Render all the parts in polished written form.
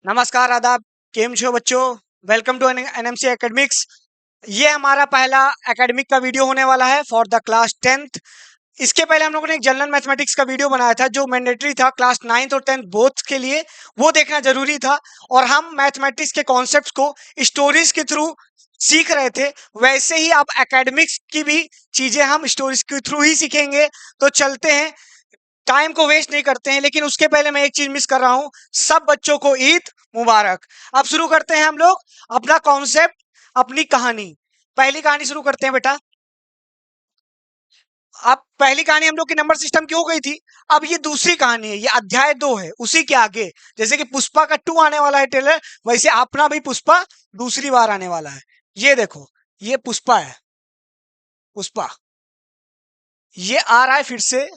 नमस्कार, आदाब, केम छो बच्चों। Welcome to NMC academics. ये हमारा पहला एकेडमिक का वीडियो होने वाला है फॉर द क्लास 10th। इसके पहले हम लोगों ने एक जनरल मैथमेटिक्स का वीडियो बनाया था जो मैंडेटरी था क्लास 9th और 10th बोथ के लिए, वो देखना जरूरी था। और हम मैथमेटिक्स के कॉन्सेप्ट्स को स्टोरीज के थ्रू सीख रहे थे, वैसे ही अब एकेडमिक्स की भी चीजें हम स्टोरीज के थ्रू ही सीखेंगे। तो चलते हैं, टाइम को वेस्ट नहीं करते हैं। लेकिन उसके पहले मैं एक चीज मिस कर रहा हूं, सब बच्चों को ईद मुबारक। अब शुरू करते हैं हम लोग अपना कॉन्सेप्ट, अपनी कहानी। पहली कहानी शुरू करते हैं बेटा। अब पहली कहानी हम लोग की नंबर सिस्टम की हो गई थी। अब ये दूसरी कहानी है, ये अध्याय 2 है। उसी के आगे जैसे कि पुष्पा का 2 आने वाला है ट्रेलर, वैसे अपना भी पुष्पा दूसरी बार आने वाला है। ये देखो, ये पुष्पा है, पुष्पा ये आ रहा है फिर से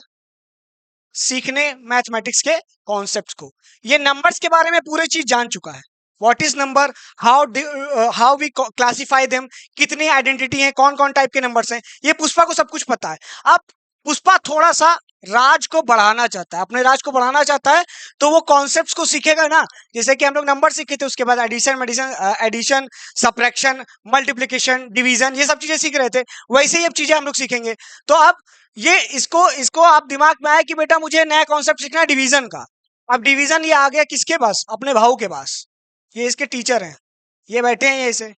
सीखने मैथमेटिक्स के कॉन्सेप्ट्स को। ये नंबर्स के बारे में पूरी चीज जान चुका है। What is number, how we classify them, कितनी आइडेंटिटी है, कौन कौन टाइप के नंबर्स हैं, ये पुष्पा को सब कुछ पता है। अब पुष्पा थोड़ा सा राज को बढ़ाना चाहता है, अपने राज को बढ़ाना चाहता है, तो वो कॉन्सेप्ट्स को सीखेगा ना। जैसे कि हम लोग नंबर सीखे थे, उसके बाद एडिशन सब्ट्रैक्शन, मल्टीप्लिकेशन, डिवीजन, ये सब चीजें सीख रहे थे, वैसे ही अब चीजें हम लोग सीखेंगे। तो अब ये इसको इसको आप दिमाग में आया कि बेटा मुझे नया कॉन्सेप्ट सीखना है डिवीजन का। अब डिवीजन ये आ गया किसके पास, अपने भाऊ के पास। ये इसके टीचर हैं, ये बैठे हैं, ये इसे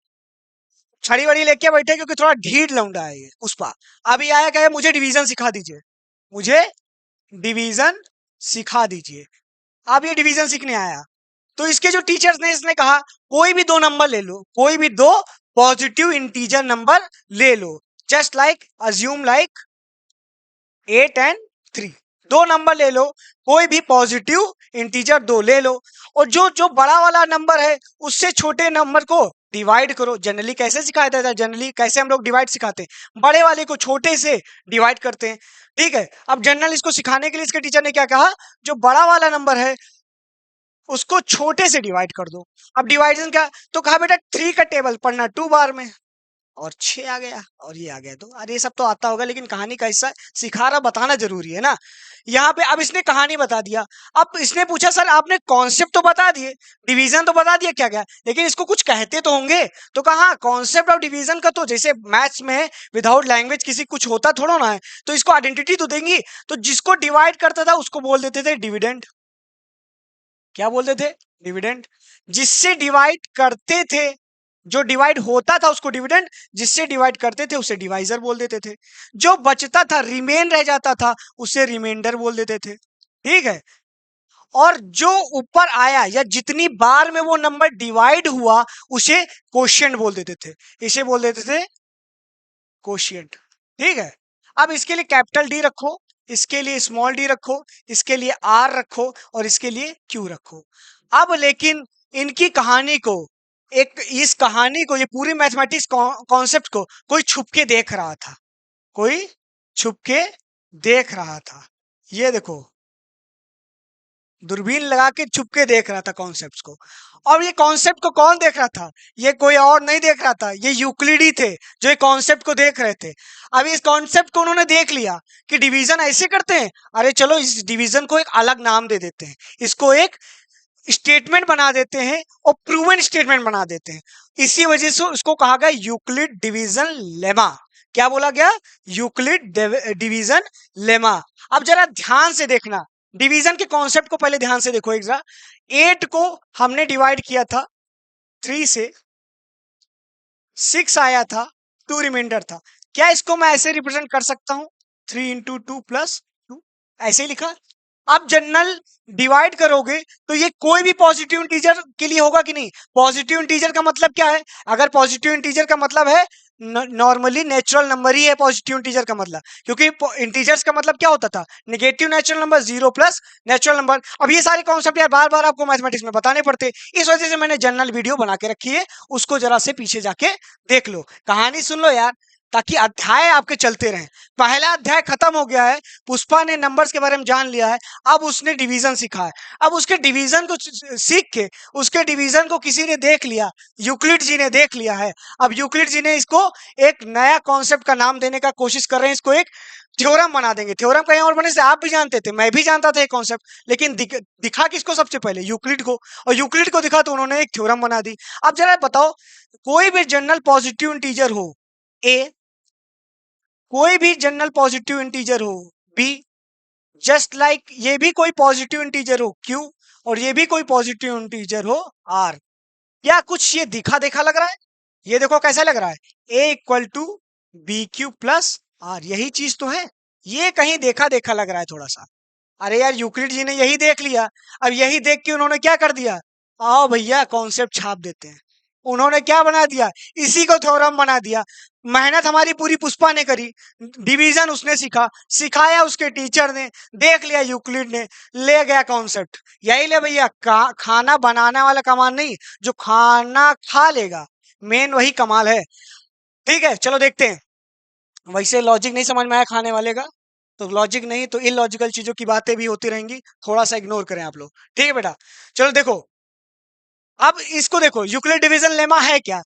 छड़ी वड़ी लेके बैठे क्योंकि थोड़ा ढीठ लौंडा है ये पुष्पा। अभी आया कहे मुझे डिवीजन सिखा दीजिए, मुझे डिवीजन सिखा दीजिए। अब ये डिवीजन सीखने आया, तो इसके जो टीचर्स ने, इसने कहा कोई भी दो नंबर ले लो, कोई भी दो पॉजिटिव इंटीजर नंबर ले लो, just like assume like 8 and 3। दो नंबर ले लो, कोई भी पॉजिटिव इंटीजर दो ले लो, और जो जो बड़ा वाला नंबर है उससे छोटे नंबर को डिवाइड करो। जनरली कैसे सिखाया जाता है, जनरली कैसे हम लोग डिवाइड सिखाते हैं, बड़े वाले को छोटे से डिवाइड करते हैं। ठीक है, अब जनरल इसको सिखाने के लिए इसके टीचर ने क्या कहा, जो बड़ा वाला नंबर है उसको छोटे से डिवाइड कर दो। अब डिवाइजन क्या, तो कहा बेटा 3 का टेबल पढ़ना 2 बार में, और 6 आ गया, और ये आ गया 2। अरे ये सब तो आता होगा, लेकिन कहानी का हिस्सा सिखा रहा, बताना जरूरी है ना। यहाँ पे अब इसने कहानी बता दिया। अब इसने पूछा सर आपने कॉन्सेप्ट तो बता दिए, डिवीजन तो बता दिया, क्या क्या, लेकिन इसको कुछ कहते तो होंगे। तो कहा कॉन्सेप्ट ऑफ डिवीजन का तो जैसे मैथ्स में विदाउट लैंग्वेज किसी कुछ होता थोड़ा ना है, तो इसको आइडेंटिटी तो देंगी। तो जिसको डिवाइड करता था उसको बोल देते थे डिविडेंड। क्या बोलते थे, डिविडेंड। जिससे डिवाइड करते थे, जो डिवाइड होता था उसको डिविडेंड, जिससे डिवाइड करते थे उसे डिवाइजर बोल देते थे, जो बचता था रिमेन रह जाता था उसे रिमाइंडर बोल देते थे। ठीक है, और जो ऊपर आया या जितनी बार में वो नंबर डिवाइड हुआ उसे कोशिएंट बोल देते थे, इसे बोल देते थे कोशिएंट। ठीक है, अब इसके लिए कैपिटल डी रखो, इसके लिए स्मॉल डी रखो, इसके लिए आर रखो, और इसके लिए क्यू रखो। अब लेकिन इनकी कहानी को, एक इस कहानी को, ये पूरी मैथमेटिक्स कॉन्सेप्ट को कोई छुप के देख रहा था, कोई छुप के देख रहा था। ये देखो, दूरबीन लगा के छुप के देख रहा था कॉन्सेप्ट्स को। और ये कॉन्सेप्ट को कौन देख रहा था, ये कोई और नहीं देख रहा था, ये यूक्लिड ही थे जो ये कॉन्सेप्ट को देख रहे थे। अब इस कॉन्सेप्ट को उन्होंने देख लिया कि डिवीजन ऐसे करते हैं, अरे चलो इस डिवीजन को एक अलग नाम दे देते हैं, इसको एक स्टेटमेंट बना देते हैं और प्रूवन स्टेटमेंट बना देते हैं। इसी वजह से उसको कहा गया यूक्लिड डिवीजन लेमा। क्या बोला गया, यूक्लिड डिवीजन लेमा। अब जरा ध्यान से देखना, डिवीजन के कॉन्सेप्ट को पहले ध्यान से देखो एक जरा। 8 को हमने डिवाइड किया था 3 से, 6 आया था, 2 रिमाइंडर था। क्या इसको मैं ऐसे रिप्रेजेंट कर सकता हूं, 3 इंटू 2 प्लस 2, ऐसे ही लिखा। आप जनरल डिवाइड करोगे तो ये कोई भी पॉजिटिव इंटीजर के लिए होगा कि नहीं। पॉजिटिव इंटीजर का मतलब क्या है, अगर पॉजिटिव इंटीजर का मतलब है, नॉर्मली नेचुरल नंबर ही है पॉजिटिव इंटीजर का मतलब, क्योंकि इंटीजर्स का मतलब क्या होता था, negative natural number, 0 plus natural number. अब ये सारे कॉन्सेप्ट यार बार बार आपको मैथमेटिक्स में बताने पड़ते, इस वजह से मैंने जनरल वीडियो बना के रखी है, उसको जरा से पीछे जाके देख लो, कहानी सुन लो यार। ताकि अध्याय आपके चलते रहें। पहला अध्याय खत्म हो गया है, पुष्पा ने नंबर्स के बारे में जान लिया है, अब उसने डिवीजन सीखा है। अब उसके डिवीजन को सीख के उसके डिवीजन को किसी ने देख लिया, यूक्लिड जी ने देख लिया है। अब यूक्लिड जी ने इसको एक नया कॉन्सेप्ट का नाम देने का कोशिश कर रहे हैं, इसको एक थ्योरम बना देंगे। थ्योरम कहीं और बने से आप भी जानते थे, मैं भी जानता था ये कॉन्सेप्ट, लेकिन दिखा किसको सबसे पहले? यूक्लिड को। और यूक्लिड को दिखा तो उन्होंने एक थ्योरम बना दी। अब जरा बताओ, कोई भी जनरल पॉजिटिव इंटीजर हो ए, कोई भी जनरल पॉजिटिव इंटीजर हो बी, जस्ट लाइक ये भी कोई पॉजिटिव इंटीजर हो क्यू, और ये भी कोई पॉजिटिव इंटीजर हो आर। क्या कुछ ये दिखा देखा लग रहा है? ये देखो कैसा लग रहा है, A equal to B Q plus R, यही चीज तो है। ये कहीं देखा देखा लग रहा है थोड़ा सा। अरे यार, यूक्लिड जी ने यही देख लिया, अब यही देख के उन्होंने क्या कर दिया, आओ भैया कॉन्सेप्ट छाप देते हैं। उन्होंने क्या बना दिया, इसी को थ्योरम बना दिया। मेहनत हमारी पूरी पुष्पा ने करी, डिवीजन उसने सीखा, सिखाया उसके टीचर ने, देख लिया यूक्लिड ने, ले गया कॉन्सेप्ट। यही ले भैया, खाना बनाने वाला कमाल नहीं, जो खाना खा लेगा, मेन वही कमाल है। ठीक है, चलो देखते हैं। वैसे लॉजिक नहीं समझ में आया खाने वाले का, तो लॉजिक नहीं तो इलॉजिकल चीजों की बातें भी होती रहेंगी, थोड़ा सा इग्नोर करें आप लोग। ठीक है बेटा, चलो देखो, अब इसको देखो, यूक्लिड डिवीजन लेमा है क्या?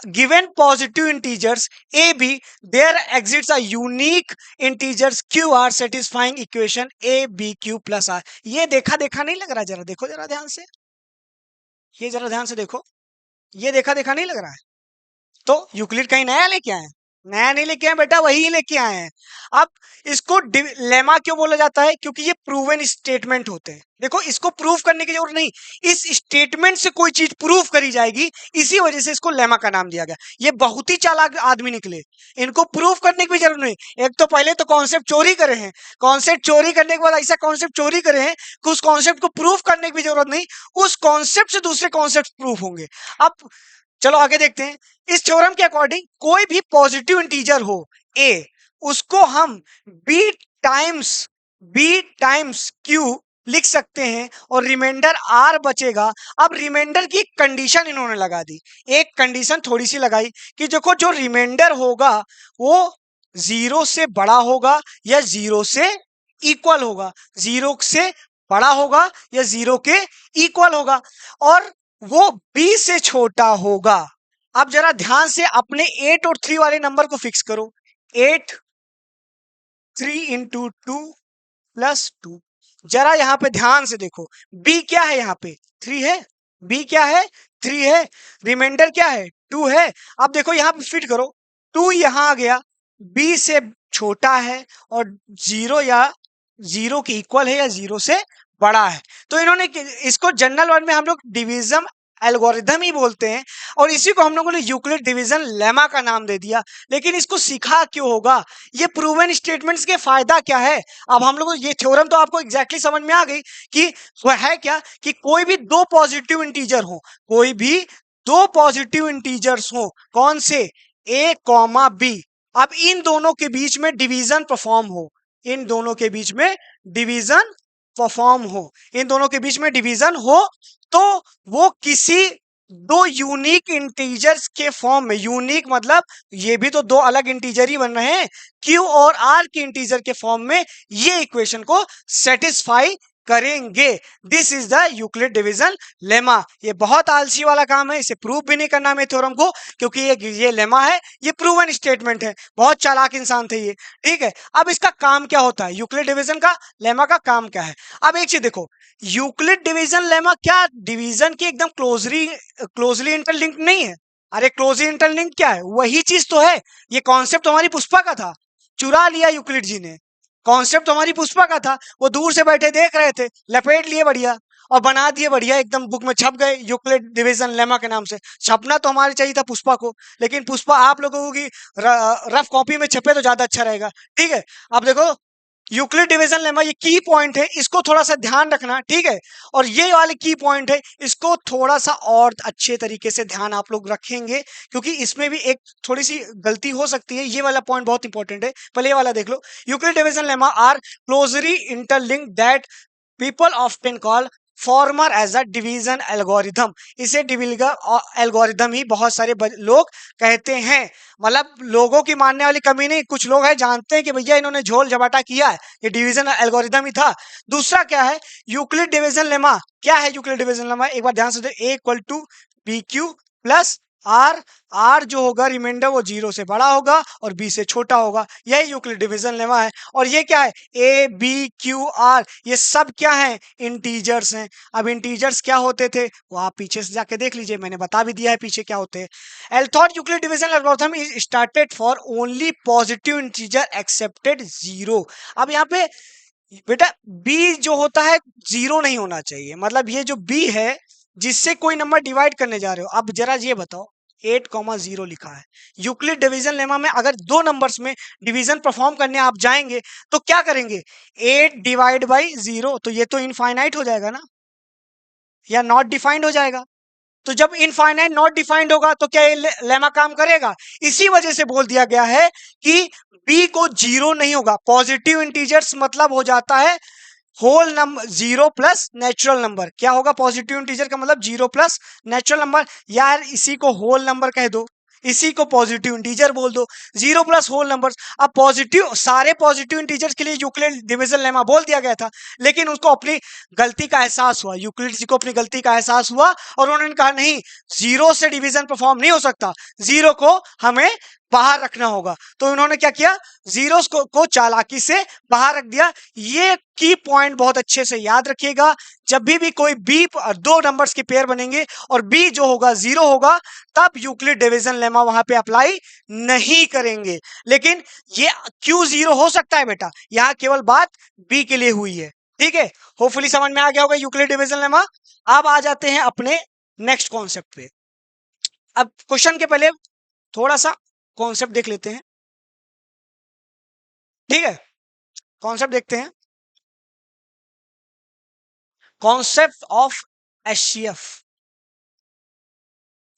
Given positive integers a b, there exists a unique integers q r satisfying equation a b Q plus r. ये देखा देखा नहीं लग रहा? जरा देखो, जरा ध्यान से, ये जरा ध्यान से देखो, ये देखा देखा नहीं लग रहा है? तो यूक्लिड कहीं नया लेके आए? नया नहीं लेके आए बेटा, वही लेके आए हैं। अब इसको लेमा क्यों बोला जाता है? क्योंकि ये प्रूवन स्टेटमेंट होते हैं। देखो, इसको प्रूव करने की जरूरत नहीं, इस स्टेटमेंट से कोई चीज प्रूव करी जाएगी, इसी वजह से इसको लेमा का नाम दिया गया। ये बहुत ही चालाक आदमी निकले, इनको प्रूव करने की भी जरूरत नहीं। एक तो पहले तो कॉन्सेप्ट चोरी करे हैं, कॉन्सेप्ट चोरी करने के बाद ऐसा कॉन्सेप्ट चोरी करे हैं कि उस कॉन्सेप्ट को प्रूव करने की भी जरूरत नहीं, उस कॉन्सेप्ट से दूसरे कॉन्सेप्ट प्रूव होंगे। अब चलो आगे देखते हैं। इस थ्योरम के अकॉर्डिंग कोई भी पॉजिटिव इंटीजर हो ए, उसको हम बी टाइम्स क्यू लिख सकते हैं, और रिमाइंडर आर बचेगा। अब रिमाइंडर की कंडीशन इन्होंने लगा दी, एक कंडीशन थोड़ी सी लगाई कि देखो, जो रिमाइंडर होगा वो 0 से बड़ा होगा या 0 से इक्वल होगा, 0 से बड़ा होगा या 0 के इक्वल होगा, और वो b से छोटा होगा। अब जरा ध्यान से अपने 8 और 3 वाले नंबर को फिक्स करो। 8 3 इंटू 2 प्लस 2, जरा यहां पे ध्यान से देखो, b क्या है? यहाँ पे 3 है, b क्या है? 3 है, रिमाइंडर क्या है? 2 है। अब देखो यहां पे फिट करो, 2 यहां आ गया, b से छोटा है, और 0 या 0 के इक्वल है या 0 से बड़ा है। तो इन्होंने इसको जनरल वर्ड में हम लोग डिवीजन एल्गोरिथम ही बोलते हैं, और इसी को हम लोगों ने यूक्लिड डिवीजन लेमा का नाम दे दिया। लेकिन इसको सीखा क्यों होगा? ये प्रूवन स्टेटमेंट्स के फायदा क्या है? अब हम लोग ये थ्योरम तो आपको एग्जैक्टली समझ में आ गई कि वह है क्या, कि कोई भी दो पॉजिटिव इंटीजर हो, कोई भी दो पॉजिटिव इंटीजर्स हो, कौन से? ए कॉमा बी। अब इन दोनों के बीच में डिवीजन परफॉर्म हो, इन दोनों के बीच में डिवीजन परफॉर्म हो, इन दोनों के बीच में डिवीजन हो, तो वो किसी दो यूनिक इंटीजर्स के फॉर्म में, यूनिक मतलब ये भी तो दो अलग इंटीजर ही बन रहे हैं, क्यू और आर के इंटीजर के फॉर्म में ये इक्वेशन को सेटिस्फाई करेंगे। This is the Euclid division lemma. ये बहुत आलसी वाला काम है, इसे प्रूव भी नहीं करना हमें थ्योरम को, क्योंकि ये लेमा है, ये प्रूवन स्टेटमेंट है। बहुत चालाक इंसान थे ये। ठीक है, अब इसका काम क्या होता है? यूक्लिड डिवीजन का लेमा का काम क्या है? अब एक चीज देखो, यूक्लिड डिवीजन लेमा क्या डिवीजन की एकदम क्लोजली इंटरलिंक्ड नहीं है? अरे क्लोजली इंटरलिंक्ड क्या है? वही चीज तो है। ये कॉन्सेप्ट हमारी पुष्पा का था, चुरा लिया यूक्लिड जी ने। कॉन्सेप्ट तो हमारी पुष्पा का था, वो दूर से बैठे देख रहे थे, लपेट लिए बढ़िया और बना दिए बढ़िया, एकदम बुक में छप गए यूक्लिड डिवीजन लेमा के नाम से। छपना तो हमारे चाहिए था पुष्पा को, लेकिन पुष्पा आप लोगों की रफ कॉपी में छपे तो ज्यादा अच्छा रहेगा। ठीक है, अब देखो यूक्लिड डिवीजन लेमा, ये की पॉइंट है, इसको थोड़ा सा ध्यान रखना। ठीक है, और ये वाले की पॉइंट है, इसको थोड़ा सा और अच्छे तरीके से ध्यान आप लोग रखेंगे, क्योंकि इसमें भी एक थोड़ी सी गलती हो सकती है। ये वाला पॉइंट बहुत इंपॉर्टेंट है, पहले ये वाला देख लो। Euclid division lemma are closely interlinked that people often call former as a division algorithm. इसे डिविजन एल्गोरिथम ही बहुत सारे लोग कहते हैं। मतलब लोगों की मानने वाली कमी नहीं, कुछ लोग हैं जानते हैं कि भैया इन्होंने झोल झपाटा किया है, ये डिवीजन एल्गोरिथम ही था। दूसरा क्या है, यूक्लिड डिवीजन लेमा। क्या है यूक्लिड डिवीजन लेमा, एक बार ध्यान से देखो, A equal to B Q plus R. R जो होगा रिमाइंडर वो 0 से बड़ा होगा और बी से छोटा होगा, यही यूक्लिड डिवीजन लेमा है। और ये क्या है, ए बी क्यू आर, ये सब क्या है, इंटीजर्स हैं। अब इंटीजर्स क्या होते थे वो आप पीछे से जाके देख लीजिए, मैंने बता भी दिया है पीछे क्या होते हैं। Although Euclid division algorithm is started for only positive integer accepted 0। अब यहाँ पे बेटा बी जो होता है 0 नहीं होना चाहिए, मतलब ये जो बी है जिससे कोई नंबर डिवाइड करने जा रहे हो। अब जरा ये बताओ 8,0 लिखा है, यूक्लिड डिवीजन लेमा में अगर दो नंबर्स में डिवीजन परफॉर्म करने आप जाएंगे तो क्या करेंगे, 8 डिवाइड बाई 0, तो ये तो इनफाइनाइट हो जाएगा ना, या नॉट डिफाइंड हो जाएगा। तो जब इनफाइनाइट नॉट डिफाइंड होगा तो क्या ये लेमा काम करेगा, इसी वजह से बोल दिया गया है कि बी को 0 नहीं होगा। पॉजिटिव इंटीजर्स मतलब हो जाता है whole number 0 plus natural number. क्या होगा पॉजिटिव इंटीजर का मतलब 0 प्लस नेचुरल नंबर, यार इसी को होल नंबर कह दो, इसी को पॉजिटिव इंटीजर बोल दो, 0 प्लस होल नंबर्स। अब पॉजिटिव सारे पॉजिटिव इंटीजर्स के लिए यूक्लिड डिवीजन लेमा बोल दिया गया था, लेकिन उसको अपनी गलती का एहसास हुआ, यूक्लिड जी को अपनी गलती का एहसास हुआ और उन्होंने कहा नहीं, 0 से डिवीजन परफॉर्म नहीं हो सकता, 0 को हमें बाहर रखना होगा। तो उन्होंने क्या किया, जीरोस को चालाकी से बाहर रख दिया। ये की पॉइंट बहुत अच्छे से याद रखिएगा, जब भी कोई बी दो नंबर्स के पेयर बनेंगे और बी जो होगा 0 होगा, तब यूक्लिड डिवीजन लेमा वहां पे अप्लाई नहीं करेंगे। लेकिन ये क्यों 0 हो सकता है बेटा, यहां केवल बात बी के लिए हुई है। ठीक है, होपफुली समझ में आ गया होगा यूक्लिड डिवीजन लेमा। अब आ जाते हैं अपने नेक्स्ट कॉन्सेप्ट पे। अब क्वेश्चन के पहले थोड़ा सा कॉन्सेप्ट देख लेते हैं। ठीक है, कॉन्सेप्ट देखते हैं, concept of HCF.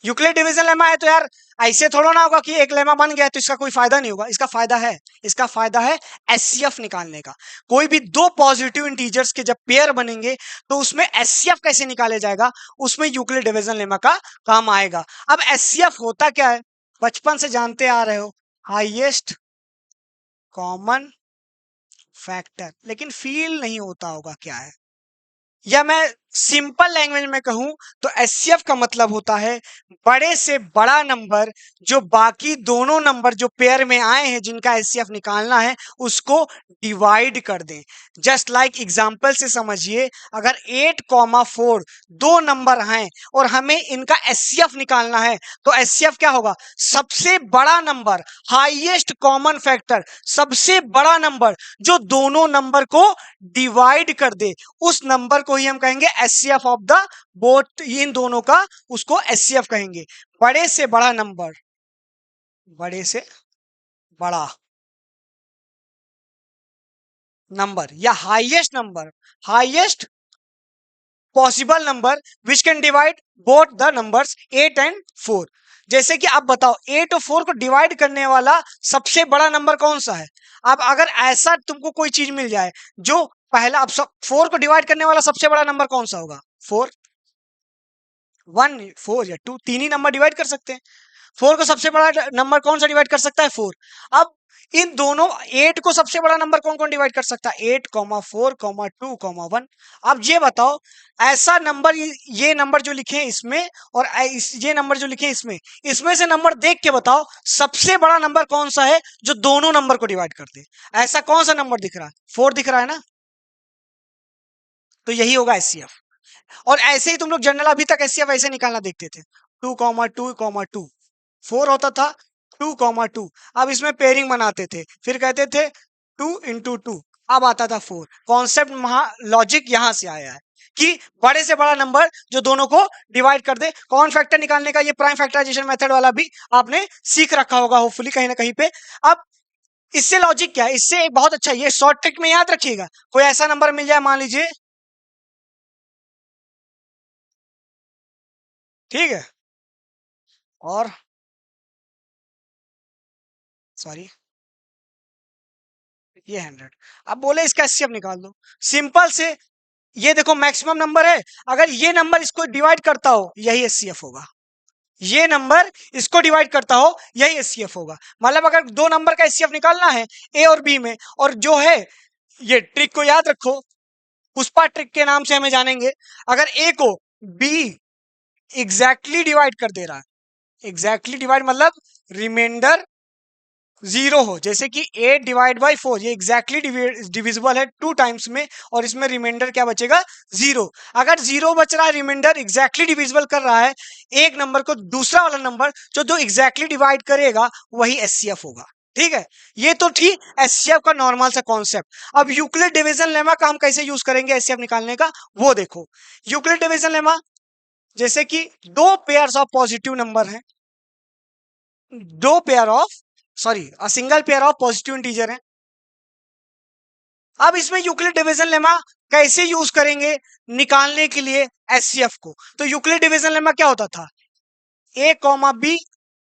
Euclid division lemma है तो यार ऐसे थोड़ा ना होगा कि एक लेमा बन गया तो इसका कोई फायदा नहीं होगा, इसका फायदा है, इसका फायदा है एचसीएफ निकालने का। कोई भी दो पॉजिटिव इंटीजर्स के जब पेयर बनेंगे तो उसमें एचसीएफ कैसे निकाले जाएगा, उसमें यूक्लिड डिवीजन लेमा का काम आएगा। अब एचसीएफ होता क्या है, बचपन से जानते आ रहे हो, हाईएस्ट कॉमन फैक्टर, लेकिन फील नहीं होता होगा क्या है, या मैं सिंपल लैंग्वेज में कहूं तो एचसीएफ का मतलब होता है बड़े से बड़ा नंबर जो बाकी दोनों नंबर जो पेयर में आए हैं जिनका एचसीएफ निकालना है उसको डिवाइड कर दें। जस्ट लाइक एग्जांपल से समझिए, अगर 8,4 दो नंबर हैं और हमें इनका एचसीएफ निकालना है तो एचसीएफ क्या होगा, सबसे बड़ा नंबर, हाईएस्ट कॉमन फैक्टर, सबसे बड़ा नंबर जो दोनों नंबर को डिवाइड कर दे, उस नंबर को ही हम कहेंगे एचसीएफ ऑफ द बोथ, इन दोनों का उसको एचसीएफ कहेंगे। बड़े से बड़ा नंबर, बड़े से बड़ा नंबर या highest number, highest possible number which can divide both the numbers 8 and 4। जैसे कि आप बताओ 8 और 4 को डिवाइड करने वाला सबसे बड़ा नंबर कौन सा है। अब अगर ऐसा तुमको कोई चीज मिल जाए जो पहला, अब 4 को डिवाइड करने वाला सबसे बड़ा नंबर कौन सा होगा, 4, 1, 4 या 2, तीन ही नंबर डिवाइड कर सकते हैं। 4 को सबसे बड़ा नंबर कौन सा डिवाइड कर सकता है, 4। अब इन दोनों 8 को सबसे बड़ा नंबर कौन कौन डिवाइड कर सकता है, 8, 4, 2, 1। अब ये बताओ ऐसा नंबर, ये नंबर जो लिखे हैं इसमें और ये नंबर जो लिखे हैं इसमें, इसमें से नंबर देख के बताओ सबसे बड़ा नंबर कौन सा है जो दोनों नंबर को डिवाइड कर दे। ऐसा कौन सा नंबर दिख रहा है, 4 दिख रहा है ना, तो यही होगा एचसीएफ। और ऐसे ही तुम लोग जनरल अभी तक एचसीएफ ऐसे निकालना देखते थे, 2,2,2, 4 होता था 2,2। अब इसमें पेयरिंग बनाते थे, फिर कहते थे 2 × 2, अब आता था 4। कॉन्सेप्ट लॉजिक यहां से आया है कि बड़े से बड़ा नंबर जो दोनों को डिवाइड कर दे। कॉमन फैक्टर निकालने का ये प्राइम फैक्टराइजेशन मेथड वाला भी आपने सीख रखा होगा होपफुली कहीं ना कहीं पे। अब इससे लॉजिक क्या है, इससे एक बहुत अच्छा, ये शॉर्ट ट्रिक में याद रखिएगा, कोई ऐसा नंबर मिल जाए मान लीजिए, ठीक है, और सॉरी ये 100, अब बोले इसका एचसीएफ निकाल दो, सिंपल से ये देखो मैक्सिमम नंबर है, अगर ये नंबर इसको डिवाइड करता हो यही एचसीएफ होगा, ये नंबर इसको डिवाइड करता हो यही एचसीएफ होगा। मतलब अगर दो नंबर का एचसीएफ निकालना है ए और बी में, और जो है ये ट्रिक को याद रखो, पुष्पा ट्रिक के नाम से हमें जानेंगे। अगर ए को बी एग्जैक्टली डिवाइड कर दे रहा है, एग्जैक्टली डिवाइड मतलब रिमाइंडर जीरो हो, जैसे कि 8/4 ये एग्जैक्टली डिविजिबल है 2 टाइम्स में, और इसमें रिमाइंडर क्या बचेगा, जीरो। अगर जीरो बच रहा है, रिमाइंडर एग्जैक्टली डिविजिबल कर रहा है एक नंबर को, दूसरा वाला नंबर जो एग्जैक्टली डिवाइड करेगा वही एचसीएफ होगा। ठीक है, ये तो थी एचसीएफ का नॉर्मल सा कॉन्सेप्ट। अब यूक्लिड डिवीजन लेमा का हम कैसे यूज करेंगे एचसीएफ निकालने का, वो देखो। यूक्लिड डिवीजन लेमा, जैसे कि दो पेयर्स ऑफ पॉजिटिव नंबर हैं, दो pair of sorry a single pair of positive integer है। अब इसमें यूक्लिड डिवीजन लेमा कैसे यूज करेंगे निकालने के लिए एचसीएफ को, तो यूक्लिड डिवीजन लेमा क्या होता था, ए कॉमा बी,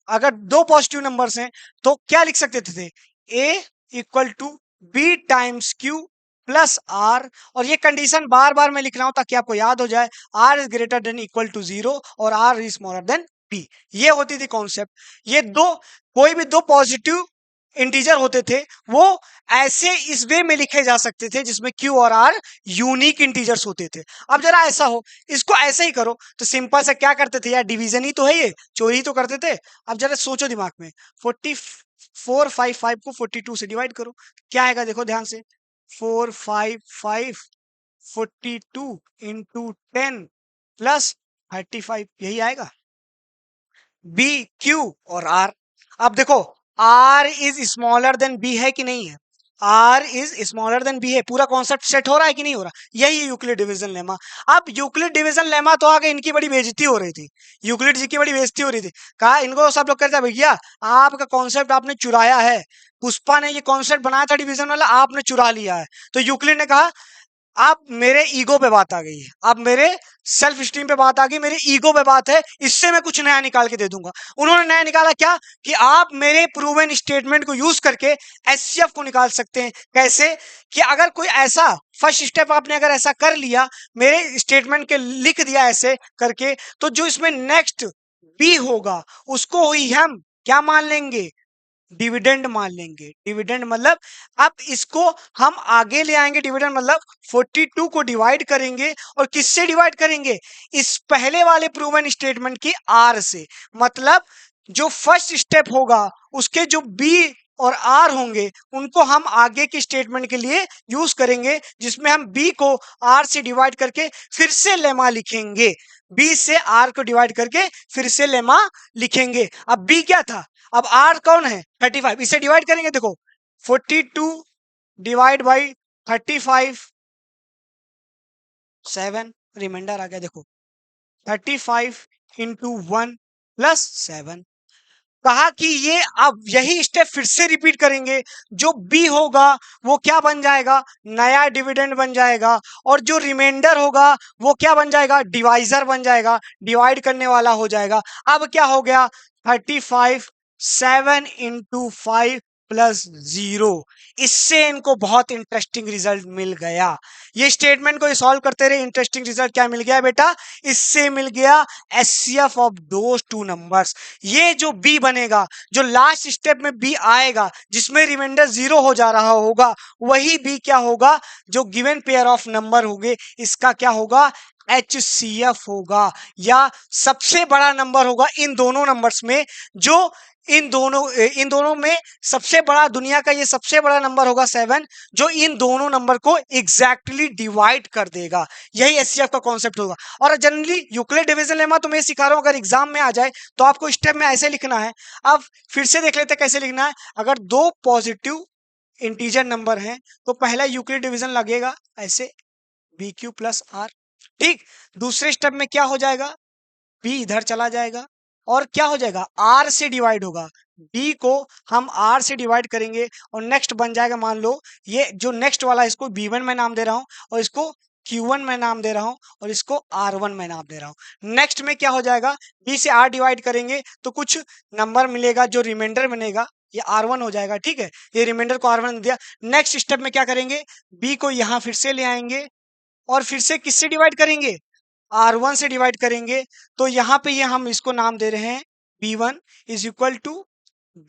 अगर दो पॉजिटिव नंबर्स हैं तो क्या लिख सकते थे, A equal to B times Q plus R, और ये कंडीशन बार बार मैं लिख रहा हूं ताकि आपको याद हो जाए, R is greater than equal to zero और R is smaller than B. ये होती थी कॉन्सेप्ट। ये दो, कोई भी दो पॉजिटिव इंटीजर होते थे वो ऐसे इस वे में लिखे जा सकते थे जिसमें क्यू और आर यूनिक इंटीजर्स होते थे। अब जरा ऐसा हो, इसको ऐसे ही करो, तो सिंपल से क्या करते थे यार, डिवीजन ही तो है, ये चोरी तो करते थे। अब जरा सोचो दिमाग में, 4455 को 42 से डिवाइड करो, क्या आएगा देखो ध्यान से, 455 42 इंटू 10 प्लस 35, यही आएगा बी क्यू और आर। अब देखो r is smaller than b है कि नहीं है, r is smaller than b है, पूरा कॉन्सेप्ट सेट हो रहा है कि नहीं हो रहा, यही है यूक्लिड डिवीजन लेमा। अब यूक्लिड डिवीजन लेमा तो आगे इनकी बड़ी बेइज्जती हो रही थी, यूक्लिड जी की बड़ी बेइज्जती हो रही थी, कहा इनको सब लोग कहते हैं भैया आपका कॉन्सेप्ट आपने चुराया है, पुष्पा ने ये कॉन्सेप्ट बनाया था डिवीजन वाला, आपने चुरा लिया है। तो यूक्लिड ने कहा अब मेरे ईगो पे बात आ गई है, अब मेरे सेल्फ स्टीम पे बात आ गई, मेरे ईगो पे बात है, इससे मैं कुछ नया निकाल के दे दूंगा। उन्होंने नया निकाला क्या, कि आप मेरे प्रूवन स्टेटमेंट को यूज करके एचसीएफ को निकाल सकते हैं। कैसे, कि अगर कोई ऐसा फर्स्ट स्टेप आपने अगर ऐसा कर लिया, मेरे स्टेटमेंट के लिख दिया ऐसे करके, तो जो इसमें नेक्स्ट बी होगा उसको ही हम क्या मान लेंगे, डिविडेंड मान लेंगे। डिविडेंड मतलब अब इसको हम आगे ले आएंगे, डिविडेंड मतलब 42 को डिवाइड करेंगे, और किससे डिवाइड करेंगे, इस पहले वाले प्रूवन स्टेटमेंट की आर से। मतलब जो फर्स्ट स्टेप होगा उसके जो बी और आर होंगे उनको हम आगे के स्टेटमेंट के लिए यूज करेंगे, जिसमें हम बी को आर से डिवाइड करके फिर से लेमा लिखेंगे, बी से आर को डिवाइड करके फिर से लेमा लिखेंगे। अब बी क्या था, अब आर कौन है 35, इसे डिवाइड करेंगे, देखो 42 डिवाइड बाई 35 7, रिमाइंडर आ गया देखो 35 इंटू 1 प्लस 7। कहा कि ये अब यही स्टेप फिर से रिपीट करेंगे, जो बी होगा वो क्या बन जाएगा, नया डिविडेंड बन जाएगा, और जो रिमाइंडर होगा वो क्या बन जाएगा, डिवाइजर बन जाएगा, डिवाइड करने वाला हो जाएगा। अब क्या हो गया, 35 7 इंटू 5 प्लस 0। इससे इनको बहुत इंटरेस्टिंग रिजल्ट मिल गया। ये स्टेटमेंट को सॉल्व करते रहे, इंटरेस्टिंग रिजल्ट क्या मिल गया बेटा, इससे मिल गया HCF of those two numbers. ये जो बी बनेगा, जो लास्ट स्टेप में बी आएगा जिसमें रिमाइंडर 0 हो जा रहा होगा, वही बी क्या होगा, जो गिवन पेयर ऑफ नंबर होंगे इसका क्या होगा, एचसीएफ होगा, या सबसे बड़ा नंबर होगा इन दोनों नंबर्स में, जो इन दोनों में सबसे बड़ा, दुनिया का ये सबसे बड़ा नंबर होगा 7, जो इन दोनों नंबर को एग्जैक्टली डिवाइड कर देगा। यही एचसीएफ का कॉन्सेप्ट होगा। और जनरली यूक्लिड डिवीजन लेमा तो मैं सिखा रहा हूं, अगर एग्जाम में आ जाए तो आपको स्टेप में ऐसे लिखना है। अब फिर से देख लेते हैं कैसे लिखना है। अगर दो पॉजिटिव इंटीजर नंबर हैं तो पहला यूक्लिड डिवीजन लगेगा ऐसे, बी क्यू प्लस आर। ठीक, दूसरे स्टेप में क्या हो जाएगा, बी इधर चला जाएगा और क्या हो जाएगा, आर से डिवाइड होगा, बी को हम आर से डिवाइड करेंगे और नेक्स्ट बन जाएगा, मान लो ये जो नेक्स्ट वाला, इसको b1 में नाम दे रहा हूं और इसको q1 में नाम दे रहा हूं और इसको r1 में नाम दे रहा हूं। नेक्स्ट में क्या हो जाएगा, b से r डिवाइड करेंगे तो कुछ नंबर मिलेगा, जो रिमाइंडर बनेगा ये r1 हो जाएगा। ठीक है, ये रिमाइंडर को r1 दिया। नेक्स्ट स्टेप में क्या करेंगे, b को यहां फिर से ले आएंगे और फिर से किससे डिवाइड करेंगे, R1 से डिवाइड करेंगे। तो यहाँ पे ये हम इसको नाम दे रहे हैं B1 is equal to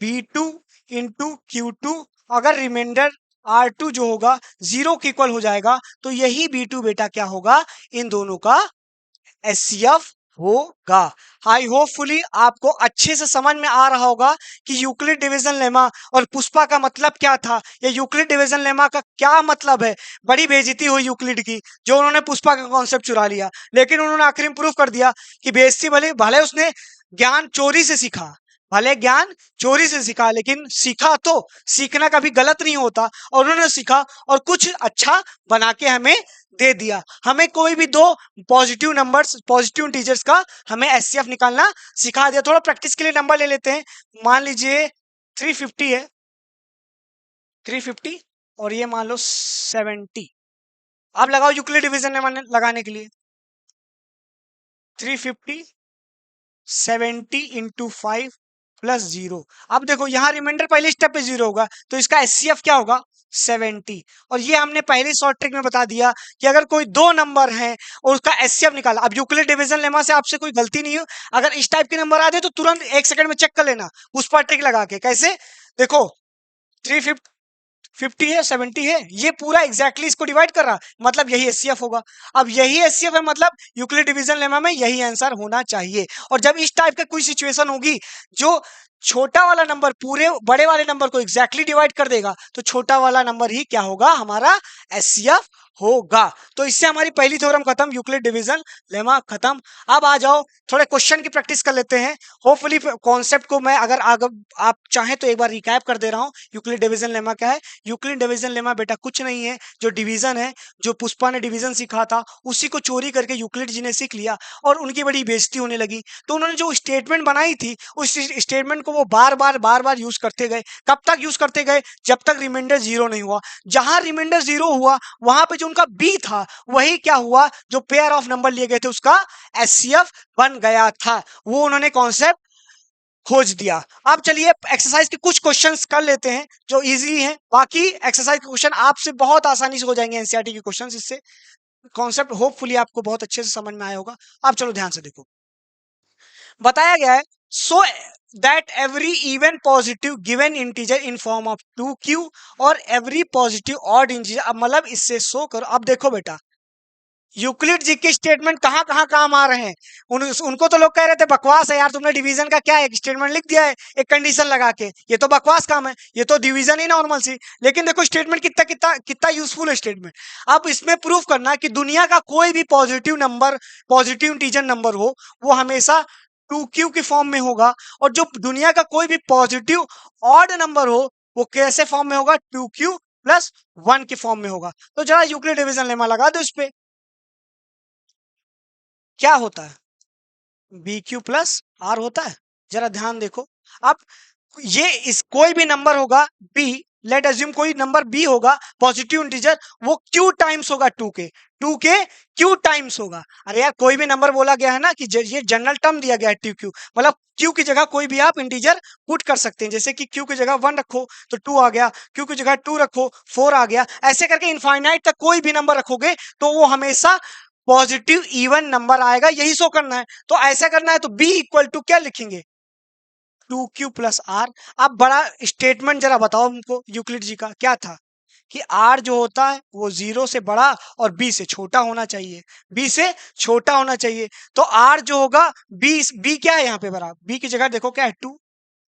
B2 into Q2। अगर रिमाइंडर R2 जो होगा 0 के इक्वल हो जाएगा तो यही B2 बेटा क्या होगा, इन दोनों का HCF होगा। आई होपफुली आपको अच्छे से समझ में आ रहा होगा कि यूक्लिड डिवीजन लेमा और पुष्पा का मतलब क्या था, या यूक्लिड डिवीजन लेमा का क्या मतलब है। बड़ी बेइज्जती हुई यूक्लिड की, जो उन्होंने पुष्पा का कॉन्सेप्ट चुरा लिया, लेकिन उन्होंने आखिर में प्रूव कर दिया कि बेइज्जती भले भले उसने ज्ञान चोरी से सीखा, भले ज्ञान चोरी से सीखा, लेकिन सीखा तो सीखना कभी गलत नहीं होता, और उन्होंने सीखा और कुछ अच्छा बना के हमें दे दिया। हमें कोई भी दो पॉजिटिव नंबर्स, पॉजिटिव इंटीजर्स का हमें एचसीएफ निकालना सिखा दिया। थोड़ा प्रैक्टिस के लिए नंबर ले लेते हैं। मान लीजिए 350 है, 350 और ये मान लो 70। अब लगाओ यूक्लिड डिवीजन लगाने के लिए 350 70 इंटू 5 प्लस 0। अब देखो यहाँ रिमाइंडर पहले स्टेप पे 0 होगा तो इसका एचसीएफ क्या होगा, 70। और ये हमने पहले शॉर्ट ट्रिक में बता दिया कि अगर कोई दो नंबर है और उसका एचसीएफ निकाला। अब यूक्लिड डिवीजन लेमा से आपसे कोई गलती नहीं हो, अगर इस टाइप के नंबर आते तो तुरंत 1 सेकंड में चेक कर लेना पुष्पा ट्रिक लगा के। कैसे, देखो 350 है 70 है, ये पूरा एग्जैक्टली इसको डिवाइड कर रहा, मतलब यही एचसीएफ होगा। अब यही एचसीएफ है, मतलब यूक्लिड डिवीजन लेमा में यही आंसर होना चाहिए। और जब इस टाइप का कोई सिचुएशन होगी जो छोटा वाला नंबर पूरे बड़े वाले नंबर को एग्जैक्टली डिवाइड कर देगा, तो छोटा वाला नंबर ही क्या होगा, हमारा एचसीएफ होगा। तो इससे हमारी पहली थ्योरम खत्म, यूक्लिड डिवीजन लेमा खत्म। अब आ जाओ थोड़े क्वेश्चन की प्रैक्टिस कर लेते हैं। होपफुली कॉन्सेप्ट को मैं अगर आप चाहें तो एक बार रिकैप कर दे रहा हूं। यूक्लिड डिवीजन लेमा क्या है, यूक्लिड डिवीजन लेमा बेटा कुछ नहीं है, जो डिवीजन है, जो पुष्पा ने डिवीजन सीखा था उसी को चोरी करके यूक्लिड जी ने सीख लिया और उनकी बड़ी बेइज्जती होने लगी। तो उन्होंने जो स्टेटमेंट बनाई थी उस स्टेटमेंट को वो बार बार यूज करते गए। कब तक यूज करते गए, जब तक रिमाइंडर 0 नहीं हुआ। जहां रिमाइंडर 0 हुआ वहां पे जो उनका बी था वही क्या हुआ, जो पेयर ऑफ नंबर लिए गए थे उसका एचसीएफ बन गया था। वो उन्होंने कॉन्सेप्ट खोज दिया। अब चलिए एक्सरसाइज के कुछ क्वेश्चंस कर लेते हैं जो इजी हैं। बाकी एक्सरसाइज के क्वेश्चन आपसे बहुत आसानी से हो जाएंगे, एनसीईआरटी के क्वेश्चंस। इससे कॉन्सेप्ट होपफुली आपको बहुत अच्छे से समझ में आया होगा। अब चलो ध्यान से देखो, बताया गया है so that every even positive given integer in form of 2q और एवरी पॉजिटिव ऑड इंटीजर। अब मतलब इससे शो करो। अब देखो बेटा, यूक्लिड जी के स्टेटमेंट कहाँ कहाँ काम आ रहे हैं। उनको तो लोग कह रहे थे बकवास है यार, तुमने डिवीजन का क्या एक स्टेटमेंट लिख दिया है एक कंडीशन लगा के, ये तो बकवास काम है, ये तो डिवीजन ही नॉर्मल सी। लेकिन देखो स्टेटमेंट कितना कितना कितना यूजफुल है स्टेटमेंट। अब इसमें प्रूफ करना कि दुनिया का कोई भी positive number, positive integer number हो, वो हमेशा 2q के फॉर्म में होगा, और जो दुनिया का कोई भी पॉजिटिव ऑड नंबर हो वो कैसे फॉर्म में होगा, 2q प्लस 1 के फॉर्म में होगा। तो जरा यूक्लिड डिवीजन लेमा लगा दो इस पे, क्या होता है, बी क्यू प्लस आर होता है। जरा ध्यान देखो। अब ये इस कोई भी नंबर होगा बी, लेट अज्यूम कोई नंबर बी होगा पॉजिटिव इंटीजर, वो क्यू टाइम्स होगा 2 के, 2 के क्यू टाइम्स होगा। अरे यार कोई भी नंबर बोला गया है ना कि ये जनरल टर्म दिया गया है टू क्यू, मतलब क्यू की जगह कोई भी आप इंटीजर पुट कर सकते हैं। जैसे कि क्यू की जगह 1 रखो तो 2 आ गया, क्यू की जगह 2 रखो 4 आ गया। ऐसे करके इनफाइनाइट तक कोई भी नंबर रखोगे तो वो हमेशा पॉजिटिव इवन नंबर आएगा, यही शो करना है। तो ऐसा करना है तो b इक्वल टू क्या लिखेंगे, 2q प्लस आर। अब बड़ा स्टेटमेंट जरा बताओ हमको यूक्लिड जी का क्या था कि r जो होता है वो 0 से बड़ा और b से छोटा होना चाहिए, b से छोटा होना चाहिए। तो r जो होगा b क्या है यहाँ पे बराबर, b की जगह देखो क्या है 2,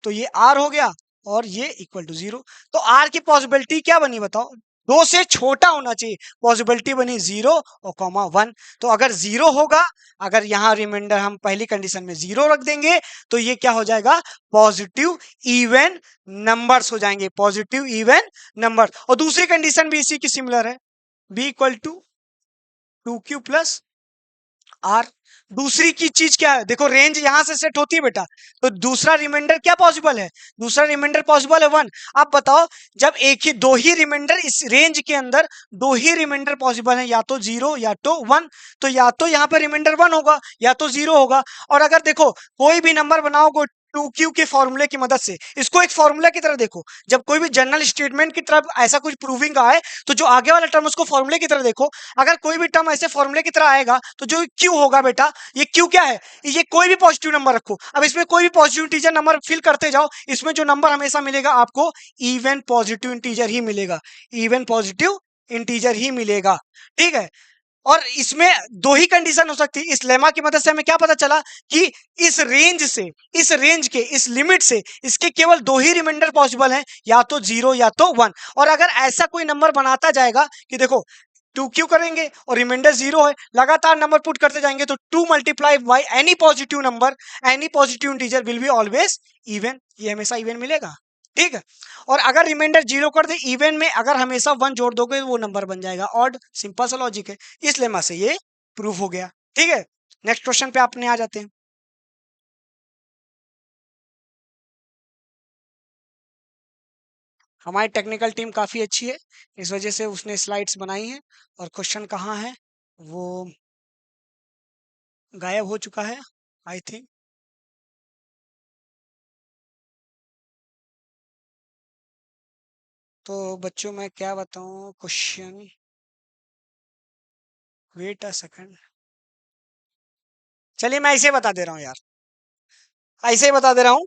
तो ये r हो गया और ये इक्वल टू 0। तो r की पॉसिबिलिटी क्या बनी बताओ, 2 से छोटा होना चाहिए, पॉसिबिलिटी बनी 0 और कॉमा 1। तो अगर 0 होगा, अगर यहाँ रिमाइंडर हम पहली कंडीशन में 0 रख देंगे तो ये क्या हो जाएगा, पॉजिटिव इवन नंबर्स हो जाएंगे, पॉजिटिव इवन नंबर। और दूसरी कंडीशन भी इसी की सिमिलर है, b equal to 2q plus r. दूसरी की चीज क्या है, देखो रेंज यहां से सेट होती है बेटा, तो दूसरा रिमाइंडर क्या पॉसिबल है, दूसरा रिमाइंडर पॉसिबल है 1। अब बताओ जब एक ही दो ही रिमाइंडर इस रेंज के अंदर, दो ही रिमाइंडर पॉसिबल है, या तो 0 या तो 1, तो या तो यहाँ पे रिमाइंडर 1 होगा या तो 0 होगा। और अगर देखो कोई भी नंबर बनाओ 2q के फॉर्मूले की मदद से। इसको एक फॉर्मूला की तरह देखो, जब कोई भी जनरल स्टेटमेंट की तरफ ऐसा कुछ प्रूविंग आए तो जो आगे वाला टर्म उसको फॉर्मूले की तरह देखो। अगर कोई भी टर्म ऐसे फॉर्मूले की तरह आएगा तो जो q होगा बेटा, ये q क्या है, ये कोई भी पॉजिटिव नंबर रखो। अब इसमें कोई भी पॉजिटिव इंटीजर नंबर फिल करते जाओ, इसमें जो नंबर हमेशा मिलेगा आपको इवन पॉजिटिव इंटीजर ही मिलेगा, इवन पॉजिटिव इंटीजर ही मिलेगा। ठीक है, और इसमें दो ही कंडीशन हो सकती है। इस लेमा की मदद से हमें क्या पता चला कि इस रेंज से, इस रेंज के, इस लिमिट से इसके केवल दो ही रिमाइंडर पॉसिबल हैं, या तो 0 या तो 1। और अगर ऐसा कोई नंबर बनाता जाएगा कि देखो 2q करेंगे और रिमाइंडर 0 है, लगातार नंबर पुट करते जाएंगे तो 2 multiply by any positive number, any positive integer will be always even, ये हमेशा इवन मिलेगा। ठीक है, और अगर रिमाइंडर 0 कर दे, इवन में अगर हमेशा 1 जोड़ दोगे वो नंबर बन जाएगा ऑड। सिंपल सा लॉजिक है, इस लेमा से ये प्रूफ हो गया। ठीक है, नेक्स्ट क्वेश्चन पे अपने आ जाते हैं। हमारी टेक्निकल टीम काफी अच्छी है, इस वजह से उसने स्लाइड्स बनाई हैं, और क्वेश्चन कहाँ है वो गायब हो चुका है आई थिंक। तो बच्चों मैं क्या बताऊं क्वेश्चन, वेट अ सेकंड, चलिए मैं ऐसे बता दे रहा हूँ यार, ऐसे ही बता दे रहा हूँ।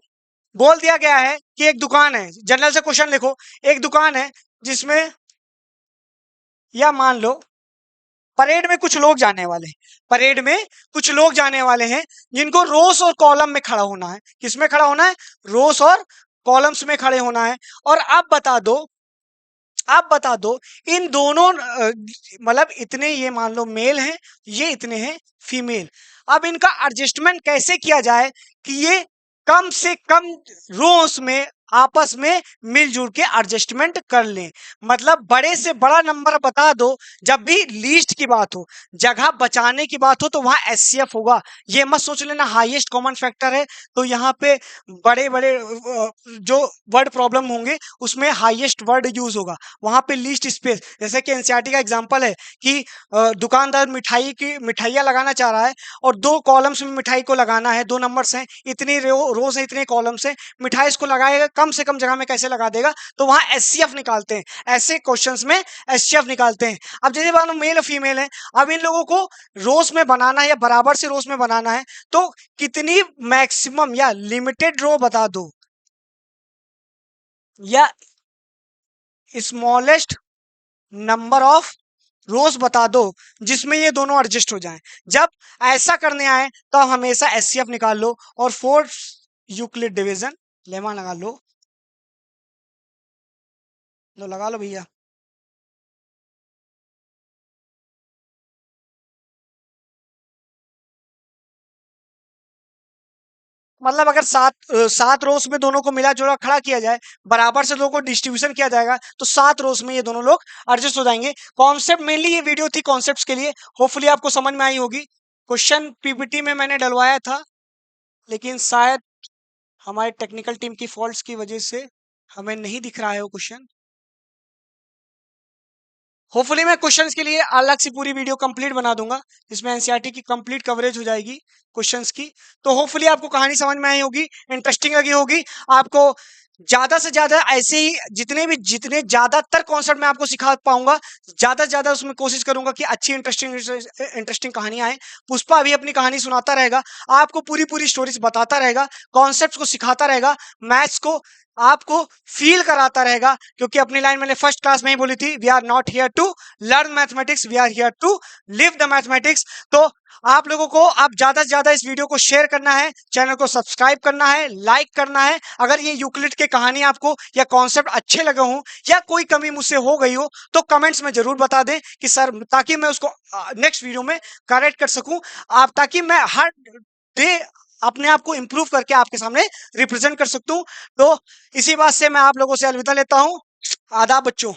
बोल दिया गया है कि एक दुकान है, जनरल से क्वेश्चन लिखो, एक दुकान है जिसमें, या मान लो परेड में कुछ लोग जाने वाले हैं, परेड में कुछ लोग जाने वाले हैं जिनको रोस और कॉलम में खड़ा होना है। किसमें खड़ा होना है, रोस और कॉलम्स में खड़े होना है। और आप बता दो, आप बता दो इन दोनों मतलब इतने ये मान लो मेल हैं, ये इतने हैं फीमेल। अब इनका एडजस्टमेंट कैसे किया जाए कि ये कम से कम रोस में आपस में मिलजुल के एडजस्टमेंट कर लें। मतलब बड़े से बड़ा नंबर बता दो, जब भी लीस्ट की बात हो, जगह बचाने की बात हो तो वहां एचसीएफ होगा। ये मत सोच लेना हाईएस्ट कॉमन फैक्टर है तो यहाँ पे बड़े बड़े जो वर्ड प्रॉब्लम होंगे उसमें हाईएस्ट वर्ड यूज होगा, वहां पे लीस्ट स्पेस। जैसे कि एनसीईआरटी का एग्जांपल है कि दुकानदार मिठाई की मिठाइयाँ लगाना चाह रहा है और 2 कॉलम्स में मिठाई को लगाना है, 2 नंबर्स हैं, इतनी रोज है, इतने कॉलम्स हैं, मिठाई इसको लगाएगा कम से कम जगह में कैसे लगा देगा, तो वहां एचसीएफ निकालते हैं। ऐसे क्वेश्चंस में एचसीएफ निकालते हैं। अब जैसे मान लो मेल और फीमेल है, अब इन लोगों को रोज में बनाना है या बराबर से रोज में बनाना है, तो कितनी मैक्सिमम या लिमिटेड रो बता दो, या स्मॉलेस्ट नंबर ऑफ रोज बता दो जिसमें ये दोनों एडजस्ट हो जाएं। जब ऐसा करने आए तो हमेशा एचसीएफ निकाल लो और फोर्थ यूक्लिड डिवीजन लेमा लगा लो लगा लो भैया। मतलब अगर 7 रोज में दोनों को मिला जुला खड़ा किया जाए, बराबर से दोनों को डिस्ट्रीब्यूशन किया जाएगा, तो 7 रोज में ये दोनों लोग एडजस्ट हो जाएंगे। कॉन्सेप्ट मेनली ये वीडियो थी कॉन्सेप्ट्स के लिए, होपफुली आपको समझ में आई होगी। क्वेश्चन पीपीटी में मैंने डलवाया था, लेकिन शायद हमारे टेक्निकल टीम की फॉल्ट्स की वजह से हमें नहीं दिख रहा है वो क्वेश्चन। होपफुली मैं क्वेश्चंस के लिए अलग से पूरी वीडियो कंप्लीट बना दूंगा, जिसमें एनसीईआरटी की कंप्लीट कवरेज हो जाएगी क्वेश्चंस की। तो होपफुली आपको कहानी समझ में आई होगी, इंटरेस्टिंग लगी होगी। आपको ज्यादा से ज्यादा ऐसे ही जितने ज्यादातर कॉन्सेप्ट मैं आपको सिखा पाऊंगा, ज्यादा से ज्यादा उसमें कोशिश करूंगा कि अच्छी इंटरेस्टिंग कहानियां आए। पुष्पा भी अपनी कहानी सुनाता रहेगा, आपको पूरी पूरी स्टोरीज बताता रहेगा, कॉन्सेप्ट्स को सिखाता रहेगा, मैथ्स को आपको फील कराता रहेगा। क्योंकि अपनी लाइन मैंने फर्स्ट क्लास में ही बोली थी, we are not here to learn mathematics, we are here to live the mathematics. तो आप लोगों को आप ज्यादा से ज्यादा इस वीडियो को शेयर करना है, चैनल को सब्सक्राइब करना है, लाइक करना है। अगर ये यूक्लिड के कहानी आपको या कॉन्सेप्ट अच्छे लगे हों या कोई कमी मुझसे हो गई हो तो कमेंट्स में जरूर बता दें कि सर, ताकि मैं उसको नेक्स्ट वीडियो में करेक्ट कर सकूं, आप ताकि मैं हर डे अपने आप को इंप्रूव करके आपके सामने रिप्रेजेंट कर सकता हूं। तो इसी बात से मैं आप लोगों से अलविदा लेता हूं। आदाब बच्चों।